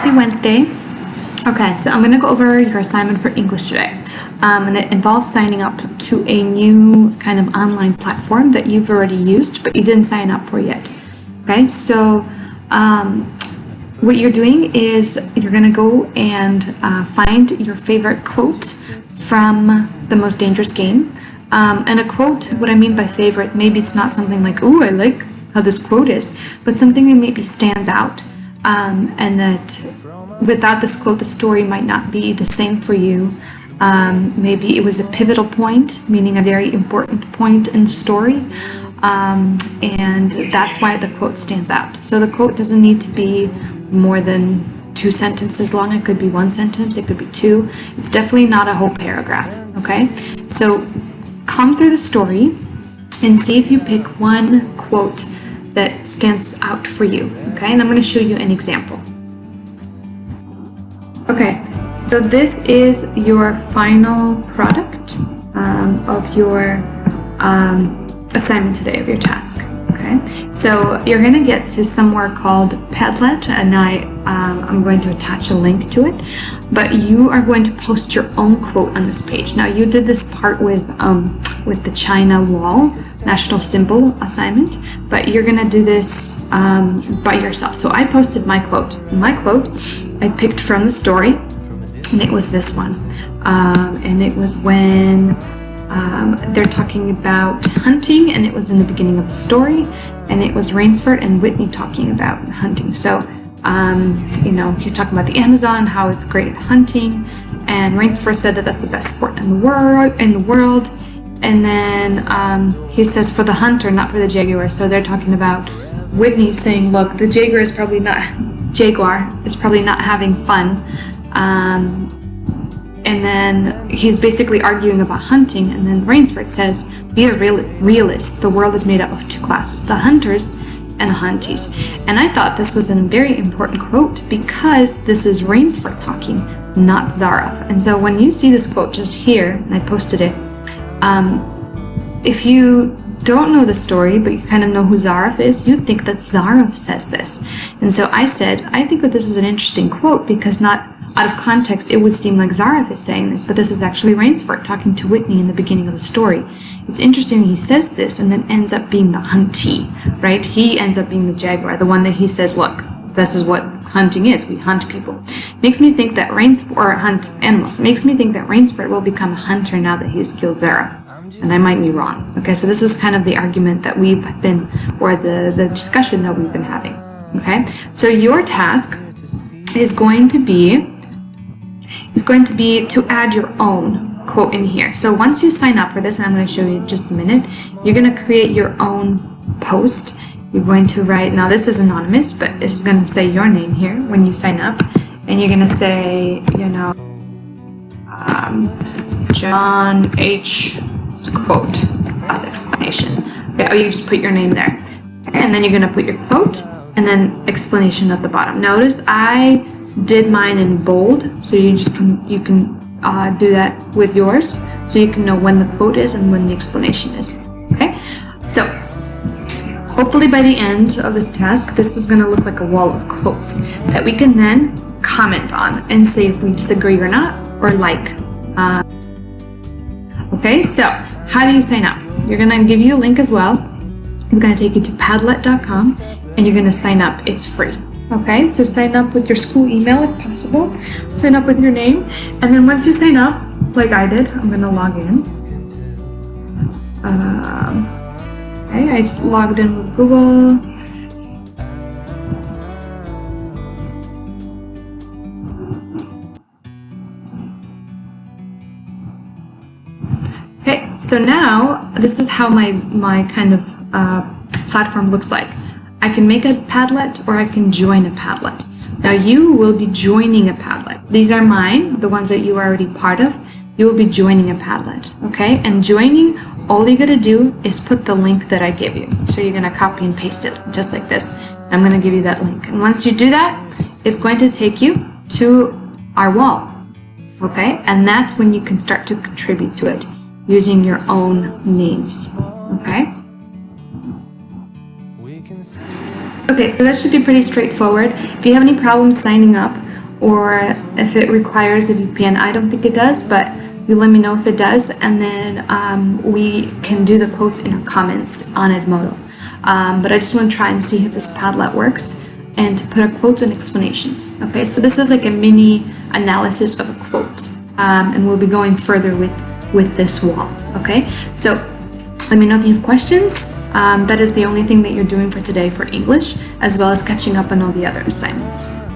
Happy Wednesday. Okay, so I'm going to go over your assignment for English today. And it involves signing up to a new kind of online platform that you've already used, but you didn't sign up for yet. Okay, so what you're doing is you're going to go and find your favorite quote from The Most Dangerous Game. And a quote, what I mean by favorite, maybe it's not something like, oh, I like how this quote is, but something that maybe stands out. And that without this quote, the story might not be the same for you. Maybe it was a pivotal point, meaning a very important point in the story. And that's why the quote stands out. So the quote doesn't need to be more than 2 sentences long. It could be 1 sentence, it could be 2. It's definitely not a whole paragraph, okay? So come through the story and see if you pick one quote that stands out for you, okay? And I'm going to show you an example. Okay, so this is your final product of your assignment today, of your task, okay? So you're going to get to somewhere called Padlet, and I'm going to attach a link to it, but you are going to post your own quote on this page. Now, you did this part with the China wall, national symbol assignment, but you're going to do this by yourself. So I posted my quote. My quote I picked from the story, and it was this one. And it was when they're talking about hunting, and it was in the beginning of the story, and it was Rainsford and Whitney talking about hunting. So, you know, he's talking about the Amazon, how it's great at hunting, and Rainsford said that that's the best sport in the world. And then he says for the hunter, not for the jaguar. So they're talking about Whitney saying, look, the jaguar is probably not having fun. And then he's basically arguing about hunting. And then Rainsford says, be a realist. The world is made up of 2 classes, the hunters and the hunties. And I thought this was a very important quote because this is Rainsford talking, not Zaroff. And so when you see this quote just here, and I posted it, if you don't know the story, but you kind of know who Zaroff is, you'd think that Zaroff says this. And so I said, I think that this is an interesting quote because not out of context, it would seem like Zaroff is saying this, but this is actually Rainsford talking to Whitney in the beginning of the story. It's interesting he says this and then ends up being the huntee, right? He ends up being the jaguar, the one that he says, look, this is what hunting is. We hunt people. Makes me think that hunt animals. Makes me think that Rainsford will become a hunter now that he's killed Zaroff. And I might be wrong. Okay, so this is kind of the argument that we've been, or the discussion that we've been having. Okay, so your task is going to be to add your own quote in here. So once you sign up for this, and I'm going to show you in just a minute, you're going to create your own post. You're going to write, now this is anonymous, but this is going to say your name here when you sign up, and you're going to say, you know, John H. quote plus explanation. Okay, or you just put your name there, and then you're going to put your quote and then explanation at the bottom. Notice I did mine in bold, so you can do that with yours, so you can know when the quote is and when the explanation is. Okay, so hopefully by the end of this task, this is going to look like a wall of quotes that we can then comment on and say if we disagree or not, or like. Okay, so how do you sign up? You're going to give you a link as well. It's going to take you to padlet.com, and you're going to sign up. It's free. Okay, so sign up with your school email if possible. Sign up with your name, and then once you sign up, like I did, I'm going to log in. Okay, I logged in with Google. So now, this is how my kind of platform looks like. I can make a Padlet or I can join a Padlet. Now you will be joining a Padlet. These are mine, the ones that you are already part of. You will be joining a Padlet, okay? And joining, all you gotta do is put the link that I give you. So you're gonna copy and paste it, just like this. I'm gonna give you that link. And once you do that, it's going to take you to our wall, okay? And that's when you can start to contribute to it, using your own names, okay? Okay, so that should be pretty straightforward. If you have any problems signing up, or if it requires a VPN. I don't think it does, but you let me know if it does, and then we can do the quotes in our comments on Edmodo. But I just want to try and see if this Padlet works and to put a quotes and explanations. Okay, so this is like a mini analysis of a quote, and we'll be going further with this wall. Okay, so let me know if you have questions. That is the only thing that you're doing for today for English, as well as catching up on all the other assignments.